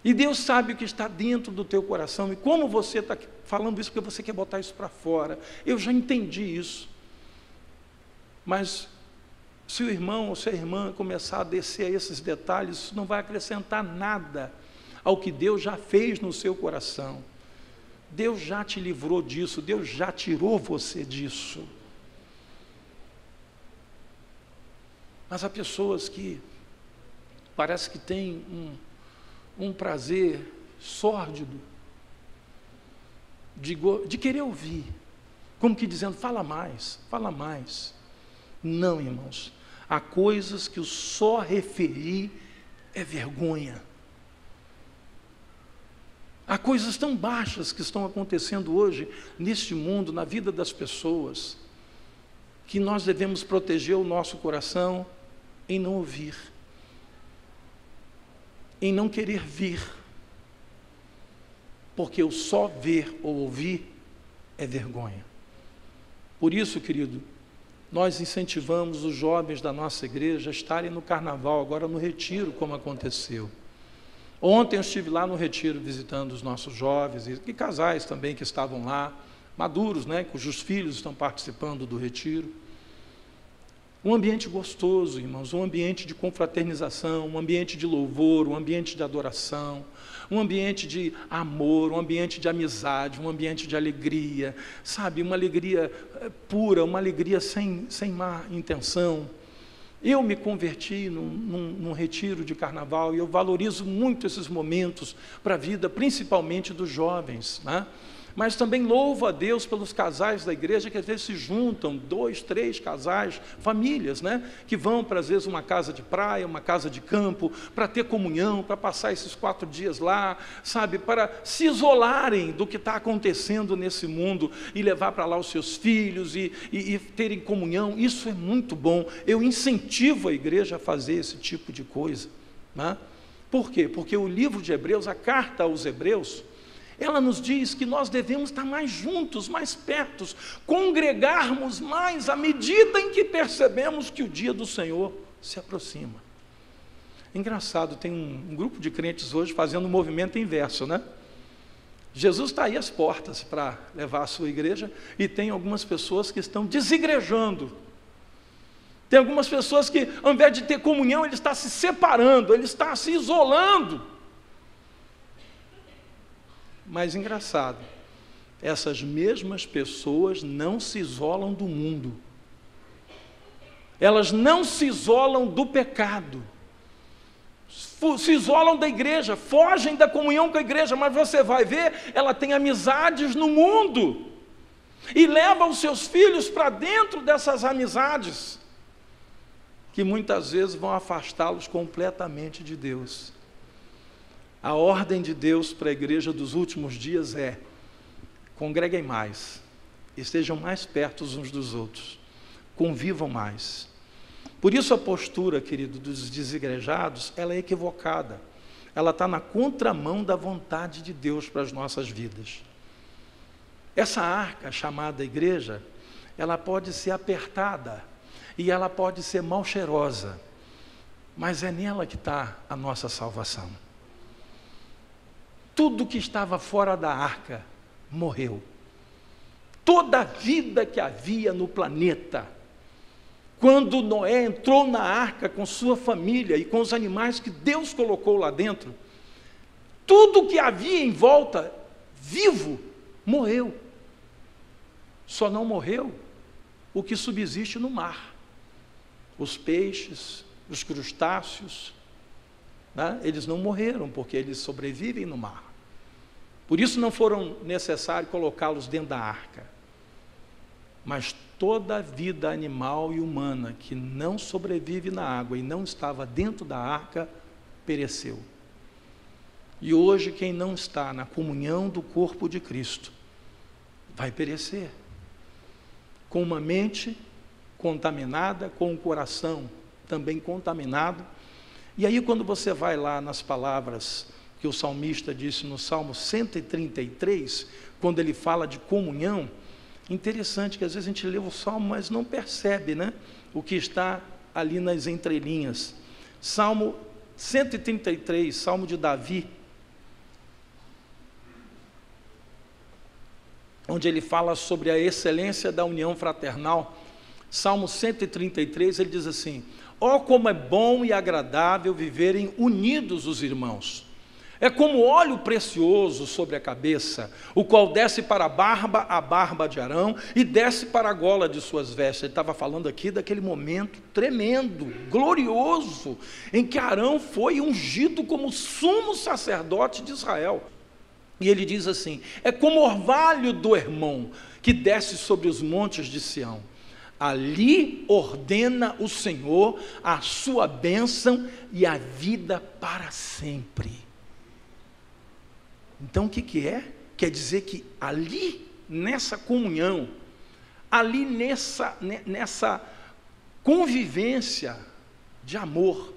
E Deus sabe o que está dentro do teu coração, e como você está falando isso, porque você quer botar isso para fora. Eu já entendi isso. Mas se o irmão ou se a irmã começar a descer a esses detalhes, isso não vai acrescentar nada ao que Deus já fez no seu coração. Deus já te livrou disso, Deus já tirou você disso. Mas há pessoas que parece que têm um prazer sórdido de querer ouvir, como que dizendo, fala mais, fala mais. Não, irmãos, há coisas que o só referir é vergonha. Há coisas tão baixas que estão acontecendo hoje neste mundo, na vida das pessoas, que nós devemos proteger o nosso coração em não ouvir, em não querer vir, porque o só ver ou ouvir é vergonha. Por isso, querido, nós incentivamos os jovens da nossa igreja a estarem no carnaval, agora no retiro, como aconteceu. Ontem eu estive lá no retiro visitando os nossos jovens e casais também que estavam lá, maduros, cujos filhos estão participando do retiro. Um ambiente gostoso, irmãos, um ambiente de confraternização, um ambiente de louvor, um ambiente de adoração, um ambiente de amor, um ambiente de amizade, um ambiente de alegria, uma alegria pura, uma alegria sem má intenção. Eu me converti num retiro de carnaval e eu valorizo muito esses momentos para a vida, principalmente dos jovens, Mas também louvo a Deus pelos casais da igreja que às vezes se juntam, 2, 3 casais, famílias, que vão para às vezes uma casa de praia, uma casa de campo, para ter comunhão, para passar esses 4 dias lá, para se isolarem do que está acontecendo nesse mundo e levar para lá os seus filhos e terem comunhão. Isso é muito bom. Eu incentivo a igreja a fazer esse tipo de coisa. Por quê? Porque o livro de Hebreus, a carta aos Hebreus, ela nos diz que nós devemos estar mais juntos, mais perto, congregarmos mais à medida em que percebemos que o dia do Senhor se aproxima. Engraçado, tem um grupo de crentes hoje fazendo um movimento inverso, Jesus está aí às portas para levar a sua igreja e tem algumas pessoas que estão desigrejando. Tem algumas pessoas que, ao invés de ter comunhão, ele está se separando, ele está se isolando. Mas engraçado, essas mesmas pessoas não se isolam do mundo, elas não se isolam do pecado, se isolam da igreja, fogem da comunhão com a igreja, mas você vai ver, ela tem amizades no mundo, e leva os seus filhos para dentro dessas amizades, que muitas vezes vão afastá-los completamente de Deus. A ordem de Deus para a igreja dos últimos dias é: congreguem mais, estejam mais perto uns dos outros, convivam mais. Por isso a postura, querido, dos desigrejados, ela é equivocada. Ela está na contramão da vontade de Deus para as nossas vidas. Essa arca chamada igreja, ela pode ser apertada e ela pode ser mal cheirosa, mas é nela que está a nossa salvação. Tudo que estava fora da arca morreu. toda a vida que havia no planeta. Quando Noé entrou na arca com sua família e com os animais que Deus colocou lá dentro, tudo que havia em volta, vivo, morreu. Só não morreu o que subsiste no mar. Os peixes, os crustáceos, né? Eles não morreram, porque eles sobrevivem no mar. Por isso não foram necessário colocá-los dentro da arca. Mas toda a vida animal e humana que não sobrevive na água e não estava dentro da arca, pereceu. E hoje quem não está na comunhão do corpo de Cristo, vai perecer. Com uma mente contaminada, com um coração também contaminado. E aí quando você vai lá nas palavras que o salmista disse no Salmo 133, quando ele fala de comunhão, interessante que às vezes a gente lê o Salmo, mas não percebe, né, o que está ali nas entrelinhas. Salmo 133, Salmo de Davi, onde ele fala sobre a excelência da união fraternal. Salmo 133, ele diz assim: ó, como é bom e agradável viverem unidos os irmãos. É como óleo precioso sobre a cabeça, o qual desce para a barba de Arão, e desce para a gola de suas vestes. Ele estava falando aqui daquele momento tremendo, glorioso, em que Arão foi ungido como sumo sacerdote de Israel. E ele diz assim: é como orvalho do Hermon, que desce sobre os montes de Sião. Ali ordena o Senhor a sua bênção e a vida para sempre. Então o que é? Quer dizer que ali, nessa comunhão, ali nessa convivência de amor,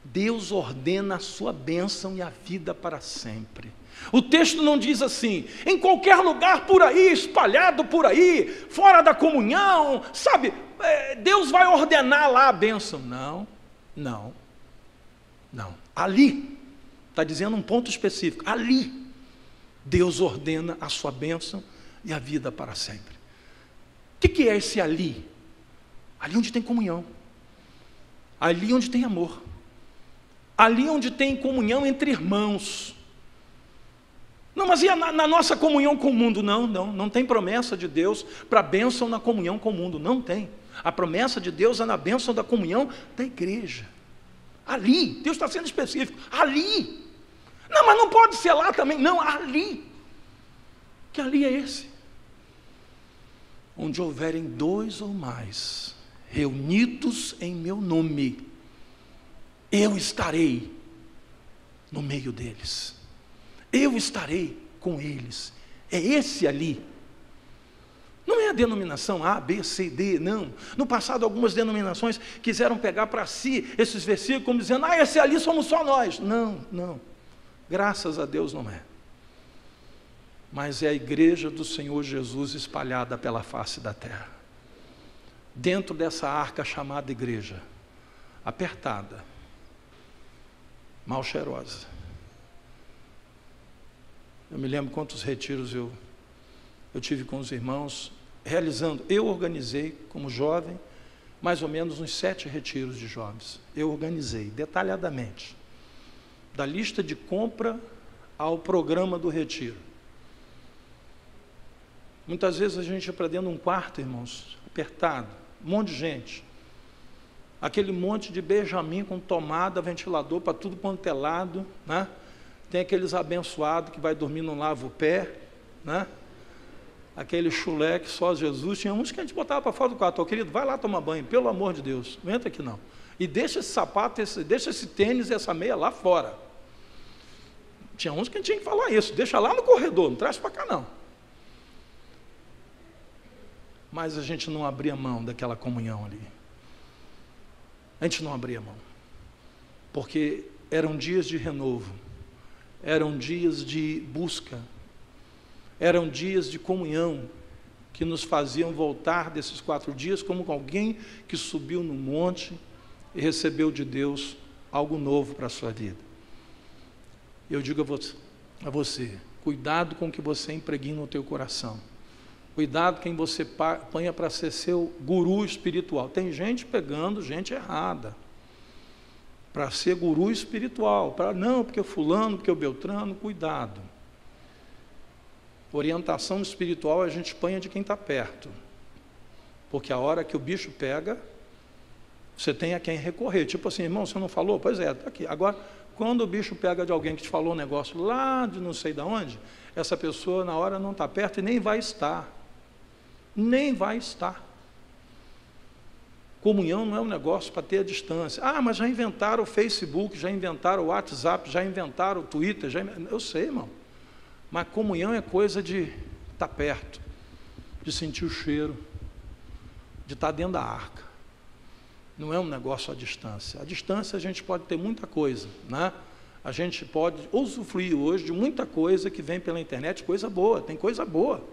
Deus ordena a sua bênção e a vida para sempre. O texto não diz assim, em qualquer lugar por aí, espalhado por aí, fora da comunhão, sabe, Deus vai ordenar lá a bênção. Não. Ali, está dizendo um ponto específico, ali, Deus ordena a sua bênção e a vida para sempre. O que é esse ali? Ali onde tem comunhão, ali onde tem amor, ali onde tem comunhão entre irmãos. Não, mas e na nossa comunhão com o mundo? Não tem promessa de Deus para bênção na comunhão com o mundo, não tem. A promessa de Deus é na bênção da comunhão da igreja. Ali, Deus está sendo específico, ali. Não, mas não pode ser lá também, não, ali. Que ali é esse? Onde houverem 2 ou mais reunidos em meu nome, eu estarei no meio deles. Eu estarei com eles. É esse ali. Não é a denominação A, B, C, D, não. No passado, algumas denominações quiseram pegar para si esses versículos, como dizendo, esse ali somos só nós. Não. Graças a Deus não é. Mas é a igreja do Senhor Jesus espalhada pela face da terra. Dentro dessa arca chamada igreja, apertada, mal cheirosa. Eu me lembro quantos retiros eu tive com os irmãos, realizando, eu organizei como jovem, mais ou menos uns 7 retiros de jovens. Eu organizei detalhadamente, da lista de compra ao programa do retiro. Muitas vezes a gente ia para dentro de um quarto, irmãos, apertado, um monte de gente. Aquele monte de Benjamin com tomada, ventilador para tudo quanto é lado, né? Tem aqueles abençoados que vai dormir no lava-o-pé, né? Aquele chulé que só Jesus. Tinha uns que a gente botava para fora do quarto. Querido, vai lá tomar banho, pelo amor de Deus, não entra aqui não. E deixa esse sapato, deixa esse tênis e essa meia lá fora. Tinha uns que a gente tinha que falar isso, deixa lá no corredor, não traz para cá não. Mas a gente não abria mão daquela comunhão ali. A gente não abria mão. Porque eram dias de renovo. Eram dias de busca, eram dias de comunhão, que nos faziam voltar desses 4 dias como alguém que subiu no monte e recebeu de Deus algo novo para a sua vida. Eu digo a você, cuidado com o que você impregna no teu coração, Cuidado quem você ponha para ser seu guru espiritual. Tem gente pegando gente errada para ser guru espiritual. Não, porque o fulano, porque o Beltrano, cuidado. Orientação espiritual a gente põe de quem está perto. Porque a hora que o bicho pega, você tem a quem recorrer. Tipo assim, irmão, você não falou? Pois é, está aqui. Agora, quando o bicho pega de alguém que te falou um negócio lá de não sei de onde, essa pessoa na hora não está perto e nem vai estar. Nem vai estar. Comunhão não é um negócio para ter a distância. Ah, mas já inventaram o Facebook, já inventaram o WhatsApp, já inventaram o Twitter. Eu sei, irmão. Mas comunhão é coisa de estar perto, de sentir o cheiro, de estar dentro da arca. Não é um negócio à distância. À distância a gente pode ter muita coisa, né? A gente pode usufruir hoje de muita coisa que vem pela internet, coisa boa, tem coisa boa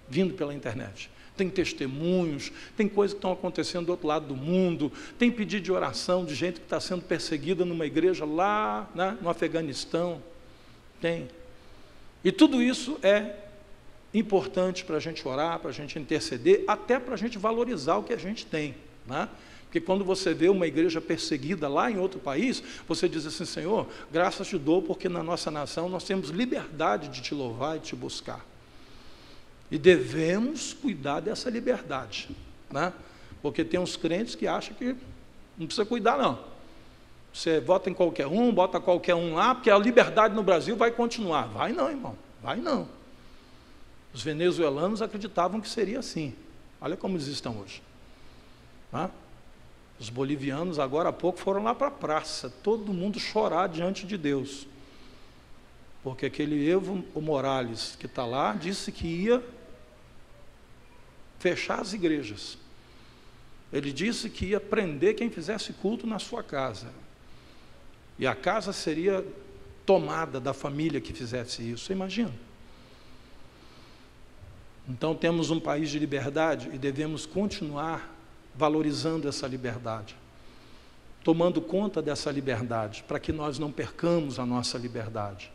vindo pela internet. Tem testemunhos, tem coisas que estão acontecendo do outro lado do mundo, tem pedido de oração de gente que está sendo perseguida numa igreja lá, né, no Afeganistão. Tem. E tudo isso é importante para a gente orar, para a gente interceder, até para a gente valorizar o que a gente tem, né? Porque quando você vê uma igreja perseguida lá em outro país, você diz assim, Senhor, graças te dou, porque na nossa nação nós temos liberdade de te louvar e te buscar. E devemos cuidar dessa liberdade, né? Porque tem uns crentes que acham que não precisa cuidar, não. Você vota em qualquer um, bota qualquer um lá, porque a liberdade no Brasil vai continuar. Vai não, irmão, vai não. Os venezuelanos acreditavam que seria assim. Olha como eles estão hoje. Né? Os bolivianos, agora há pouco, foram lá para a praça, todo mundo chorar diante de Deus. Porque aquele Evo Morales que está lá, disse que ia fechar as igrejas. Ele disse que ia prender quem fizesse culto na sua casa. E a casa seria tomada da família que fizesse isso. Você imagina? Então temos um país de liberdade e devemos continuar valorizando essa liberdade, tomando conta dessa liberdade, para que nós não percamos a nossa liberdade.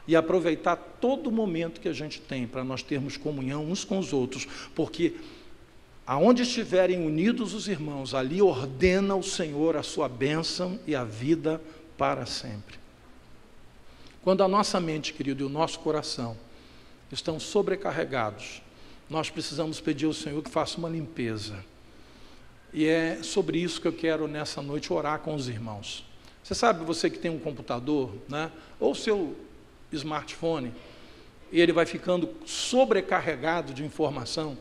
E aproveitar todo momento que a gente tem para nós termos comunhão uns com os outros, porque aonde estiverem unidos os irmãos, ali ordena o Senhor a sua bênção e a vida para sempre. Quando a nossa mente, querido, e o nosso coração estão sobrecarregados, nós precisamos pedir ao Senhor que faça uma limpeza. E é sobre isso que eu quero nessa noite orar com os irmãos. Você sabe, você que tem um computador, né, ou seu smartphone, e ele vai ficando sobrecarregado de informação,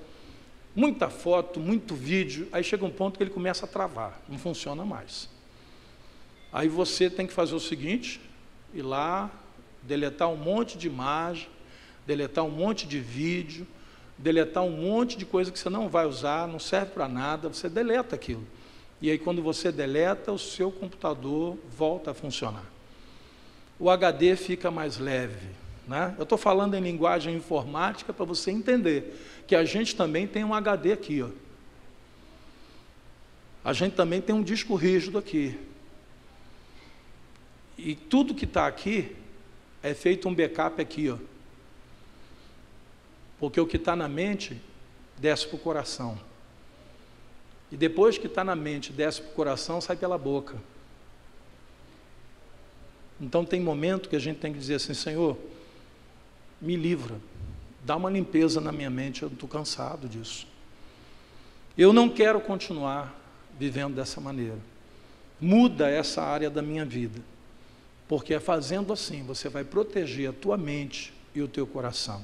muita foto, muito vídeo, aí chega um ponto que ele começa a travar, não funciona mais. Aí você tem que fazer o seguinte, ir lá, deletar um monte de imagem, deletar um monte de vídeo, deletar um monte de coisa que você não vai usar, não serve para nada, você deleta aquilo. E aí quando você deleta, o seu computador volta a funcionar. O HD fica mais leve, né? Eu estou falando em linguagem informática para você entender que a gente também tem um HD aqui, ó. A gente também tem um disco rígido aqui. E tudo que está aqui é feito um backup aqui, ó. Porque o que está na mente desce para o coração. E depois que está na mente, desce para o coração, sai pela boca. Então tem momento que a gente tem que dizer assim, Senhor, me livra, dá uma limpeza na minha mente, eu estou cansado disso. Eu não quero continuar vivendo dessa maneira. Muda essa área da minha vida. Porque é fazendo assim, você vai proteger a tua mente e o teu coração.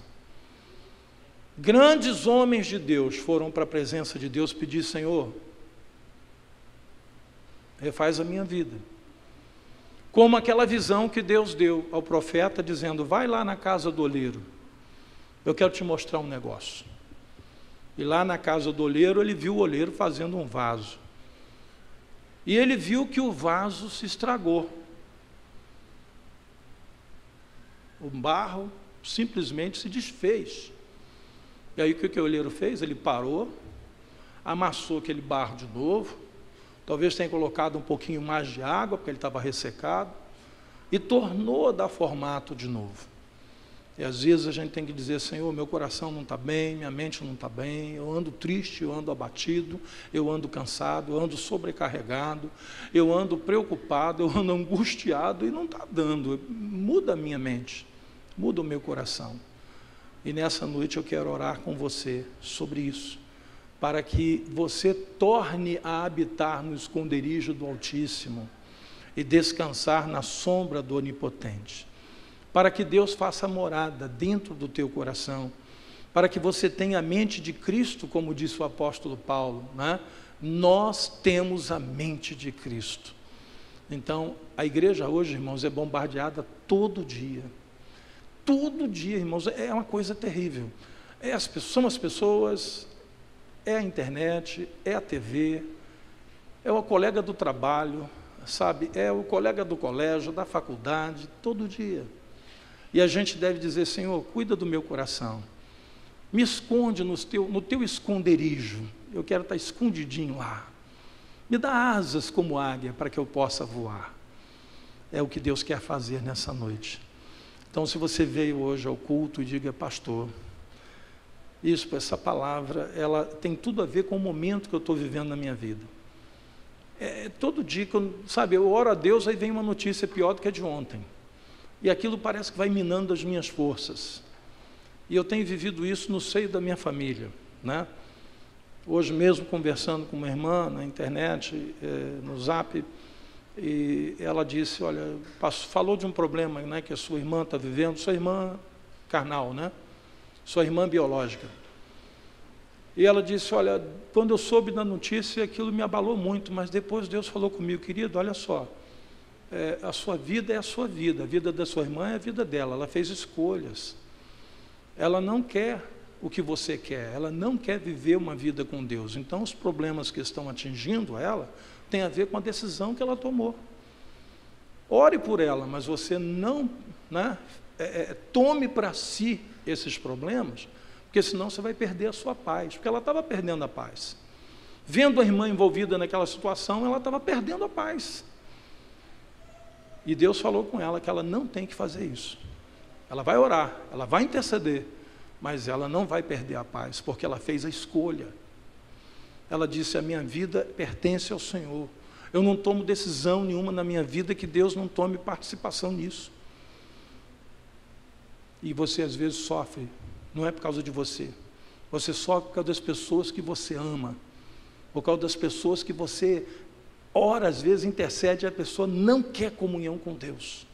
Grandes homens de Deus foram para a presença de Deus pedir, Senhor, refaz a minha vida. Como aquela visão que Deus deu ao profeta, dizendo, vai lá na casa do oleiro, eu quero te mostrar um negócio. E lá na casa do oleiro, ele viu o oleiro fazendo um vaso. E ele viu que o vaso se estragou. O barro simplesmente se desfez. E aí o que o oleiro fez? Ele parou, amassou aquele barro de novo, talvez tenha colocado um pouquinho mais de água, porque ele estava ressecado, e tornou a dar formato de novo. E às vezes a gente tem que dizer: Senhor, meu coração não está bem, minha mente não está bem, eu ando triste, eu ando abatido, eu ando cansado, eu ando sobrecarregado, eu ando preocupado, eu ando angustiado e não está dando. Muda a minha mente, muda o meu coração. E nessa noite eu quero orar com você sobre isso, para que você torne a habitar no esconderijo do Altíssimo e descansar na sombra do Onipotente, para que Deus faça morada dentro do teu coração, para que você tenha a mente de Cristo, como disse o apóstolo Paulo, né? Nós temos a mente de Cristo. Então, a igreja hoje, irmãos, é bombardeada todo dia, irmãos, é uma coisa terrível. São as pessoas, é a internet, é a TV, é o colega do trabalho, sabe, é o colega do colégio, da faculdade, todo dia. E a gente deve dizer: Senhor, cuida do meu coração, me esconde no teu esconderijo, eu quero estar escondidinho lá, me dá asas como águia para que eu possa voar. É o que Deus quer fazer nessa noite. Então, se você veio hoje ao culto e diga: pastor, essa palavra, ela tem tudo a ver com o momento que eu estou vivendo na minha vida. Todo dia, eu oro a Deus, aí vem uma notícia pior do que a de ontem. E aquilo parece que vai minando as minhas forças. E eu tenho vivido isso no seio da minha família, né? Hoje mesmo, conversando com uma irmã na internet, no Zap, e ela disse: olha, falou de um problema, né, que a sua irmã está vivendo, sua irmã carnal, né? Sua irmã biológica. E ela disse: olha, quando eu soube da notícia, aquilo me abalou muito, mas depois Deus falou comigo: querido, olha só, a sua vida é a sua vida, a vida da sua irmã é a vida dela, ela fez escolhas, ela não quer o que você quer, ela não quer viver uma vida com Deus. Então os problemas que estão atingindo ela têm a ver com a decisão que ela tomou. Ore por ela, mas você não, né, tome para si esses problemas, porque senão você vai perder a sua paz, porque ela estava perdendo a paz. Vendo a irmã envolvida naquela situação, ela estava perdendo a paz. E Deus falou com ela que ela não tem que fazer isso. Ela vai orar, ela vai interceder, mas ela não vai perder a paz, porque ela fez a escolha. Ela disse: a minha vida pertence ao Senhor. Eu não tomo decisão nenhuma na minha vida que Deus não tome participação nisso. E você às vezes sofre, não é por causa de você. Você sofre por causa das pessoas que você ama, por causa das pessoas que você ora, às vezes intercede, e a pessoa não quer comunhão com Deus.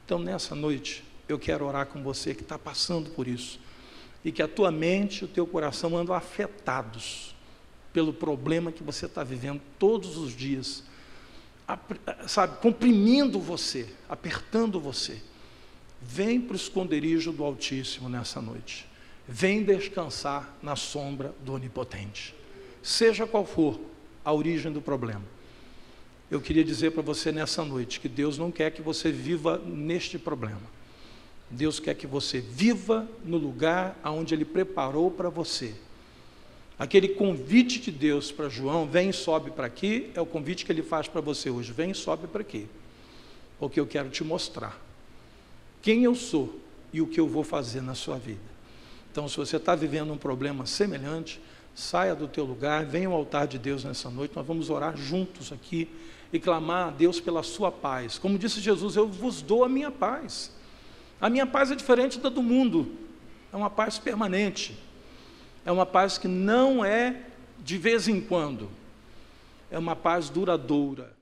Então, nessa noite, eu quero orar com você que está passando por isso, e que a tua mente e o teu coração andam afetados pelo problema que você está vivendo todos os dias, sabe, comprimindo você, apertando você. Vem para o esconderijo do Altíssimo nessa noite, vem descansar na sombra do Onipotente, seja qual for a origem do problema. Eu queria dizer para você nessa noite que Deus não quer que você viva neste problema. Deus quer que você viva no lugar onde Ele preparou para você. Aquele convite de Deus para João: vem e sobe para aqui, é o convite que Ele faz para você hoje: vem e sobe para aqui, porque eu quero te mostrar quem eu sou e o que eu vou fazer na sua vida. Então, se você está vivendo um problema semelhante, saia do teu lugar, venha ao altar de Deus nessa noite, nós vamos orar juntos aqui e clamar a Deus pela sua paz. Como disse Jesus: eu vos dou a minha paz. A minha paz é diferente da do mundo, é uma paz permanente, é uma paz que não é de vez em quando, é uma paz duradoura.